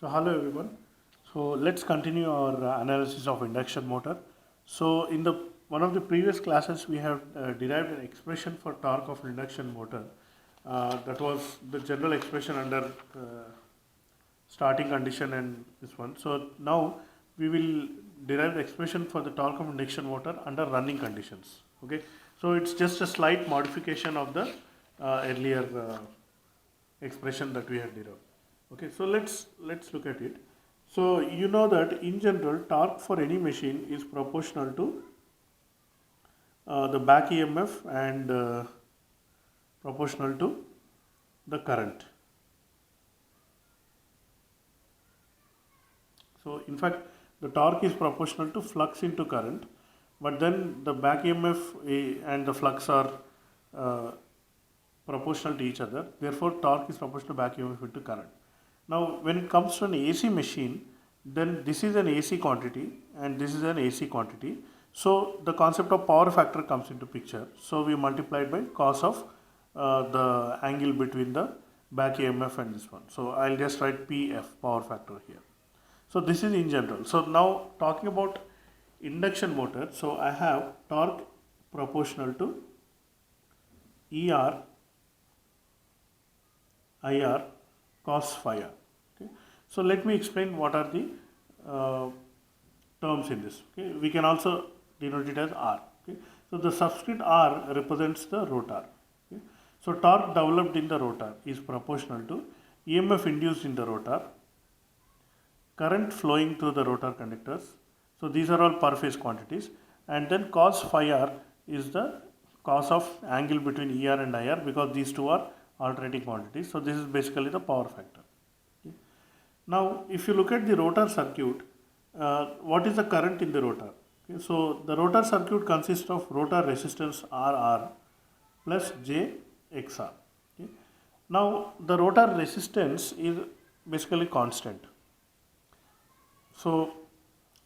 So hello everyone. So let's continue our analysis of induction motor. So in the one of the previous classes we have derived an expression for torque of induction motor. That was the general expression under starting condition and this one. So now we will derive the expression for the torque of induction motor under running conditions. Okay. So it's just a slight modification of the earlier expression that we had derived. Okay, so let's look at it. So you know that in general torque for any machine is proportional to the back EMF and proportional to the current. So in fact the torque is proportional to flux into current, but then the back EMF and the flux are proportional to each other. Therefore torque is proportional to back EMF into current. Now when it comes to an AC machine, then this is an AC quantity and this is an AC quantity. So the concept of power factor comes into picture. So we multiplied by cos of the angle between the back EMF and this one. So I'll just write PF, power factor here. So this is in general. So now talking about induction motor, so I have torque proportional to ER IR cos phi r. Okay. So let me explain what are the terms in this. Okay. We can also denote it as R. Okay. So the subscript R represents the rotor. Okay. So torque developed in the rotor is proportional to EMF induced in the rotor, current flowing through the rotor conductors. So these are all per phase quantities, and then cos phi r is the cos of angle between ER and IR, because these two are alternating quantities. So this is basically the power factor. Okay. Now if you look at the rotor circuit, what is the current in the rotor? Okay. So the rotor circuit consists of rotor resistance RR plus JXR. Okay. Now the rotor resistance is basically constant. So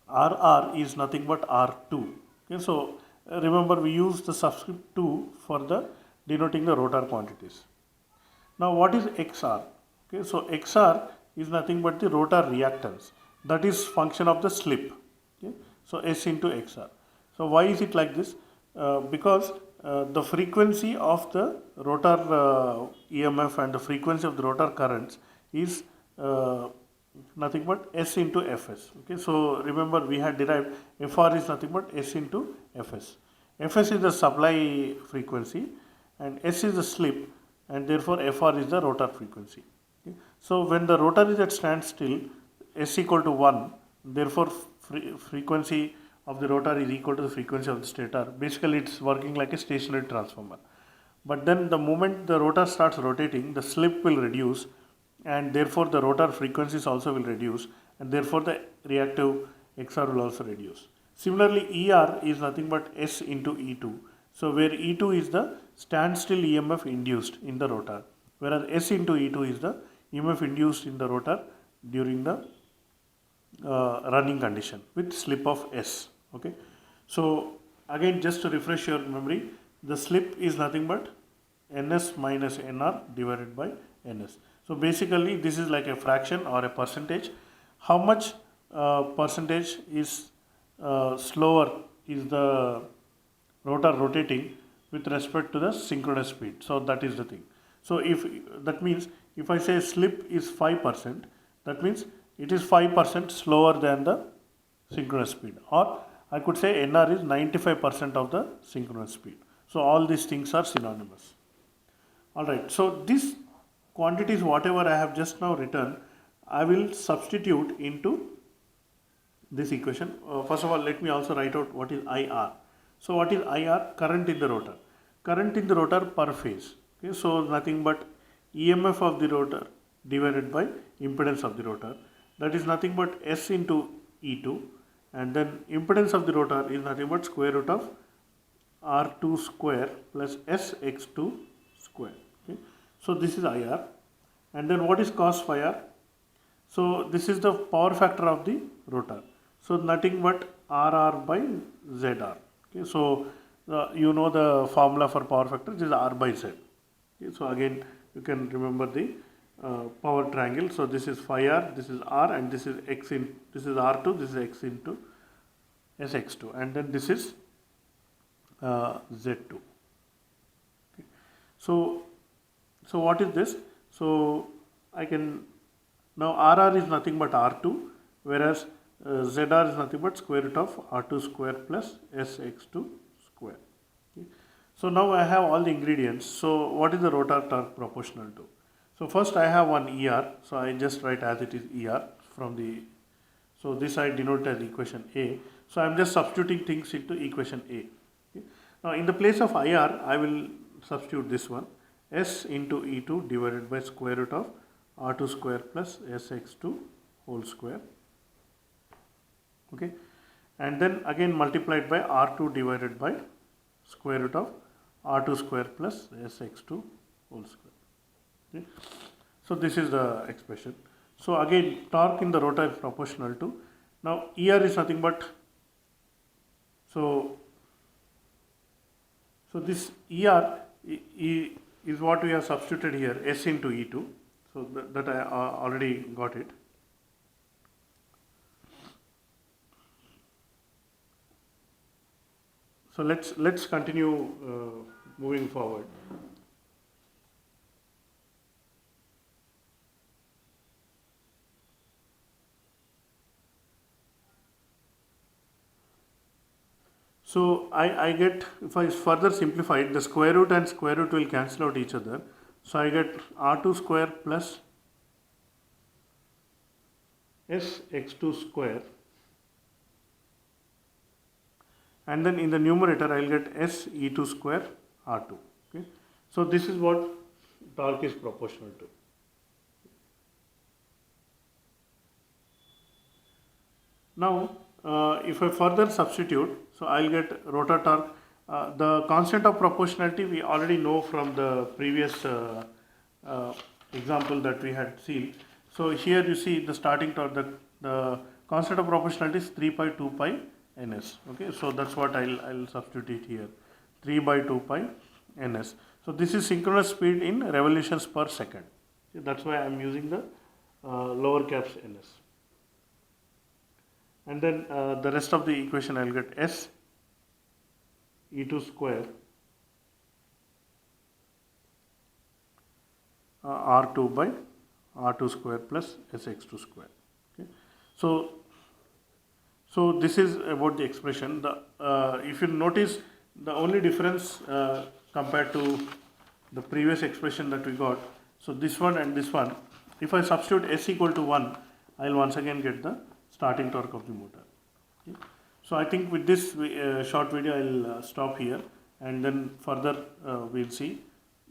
RR is nothing but R2. Okay. So remember we use the subscript 2 for the denoting the rotor quantities. Now what is XR? Okay, so XR is nothing but the rotor reactance, that is function of the slip. Okay, so S into XR. So why is it like this? Because the frequency of the rotor EMF and the frequency of the rotor currents is nothing but S into Fs. Okay, so remember we had derived Fr is nothing but S into Fs. Fs is the supply frequency and S is the slip, and therefore Fr is the rotor frequency. Okay. So when the rotor is at standstill, S equal to 1, therefore frequency of the rotor is equal to the frequency of the stator. Basically it's working like a stationary transformer. But then the moment the rotor starts rotating, the slip will reduce, and therefore the rotor frequencies also will reduce, and therefore the reactive XR will also reduce. Similarly ER is nothing but S into E2. So where E2 is the standstill EMF induced in the rotor, whereas S into E2 is the EMF induced in the rotor during the running condition with slip of S. Okay. So again, just to refresh your memory, the slip is nothing but Ns minus Nr divided by Ns. So basically this is like a fraction or a percentage. How much percentage is slower is the rotor rotating with respect to the synchronous speed. So that is the thing. So if that means if I say slip is 5%, that means it is 5% slower than the synchronous speed, or I could say NR is 95% of the synchronous speed. So all these things are synonymous. Alright, so these quantities whatever I have just now written, I will substitute into this equation. First of all, let me also write out what is IR. So what is IR? Current in the rotor. Current in the rotor per phase. Okay, so nothing but EMF of the rotor divided by impedance of the rotor. That is nothing but S into E2, and then impedance of the rotor is nothing but square root of R2 square plus SX2 square. Okay. So this is IR, and then what is cos phi r? So this is the power factor of the rotor. So nothing but RR by ZR. Okay, so you know the formula for power factor, this is R by Z. Okay, so again you can remember the power triangle. So this is phi r, this is r, and this is x in, this is r2, this is x into sx2, and then this is z2. Okay. So what is this? So I can now RR is nothing but R2, whereas ZR is nothing but square root of R2 square plus SX2 square. Okay. So now I have all the ingredients. So what is the rotor torque proportional to? So first I have one ER, so I just write as it is ER from the, so this I denote as equation A. So I am just substituting things into equation A. Okay. Now in the place of IR, I will substitute this one, S into E2 divided by square root of R2 square plus SX2 whole square. Okay. And then again multiplied by R2 divided by square root of R2 square plus SX2 whole square. Okay. So this is the expression. So again torque in the rotor is proportional to, now ER is nothing but, so this ER is what we have substituted here, S into E2. So that I already got it. So let's continue moving forward. So I get, if I further simplify it, the square root and square root will cancel out each other. So I get R2 square plus SX2 square, and then in the numerator I will get SE2 square R2. Okay. So this is what torque is proportional to. Now if I further substitute, so I'll get rotor torque. The constant of proportionality we already know from the previous example that we had seen. So here you see the starting torque, the constant of proportionality is 3 pi 2 pi ns. Okay, so that's what I'll substitute here, 3 by 2 pi ns. So this is synchronous speed in revolutions per second. Okay, that's why I'm using the lower caps ns. And then the rest of the equation I'll get S E2 square R2 by R2 square plus SX2 square. Okay. So this is about the expression. If you notice, the only difference compared to the previous expression that we got, so this one and this one, if I substitute S equal to 1, I will once again get the starting torque of the motor. Okay. So I think with this short video I will stop here, and then further we will see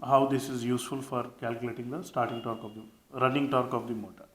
how this is useful for calculating the starting torque of the running torque of the motor.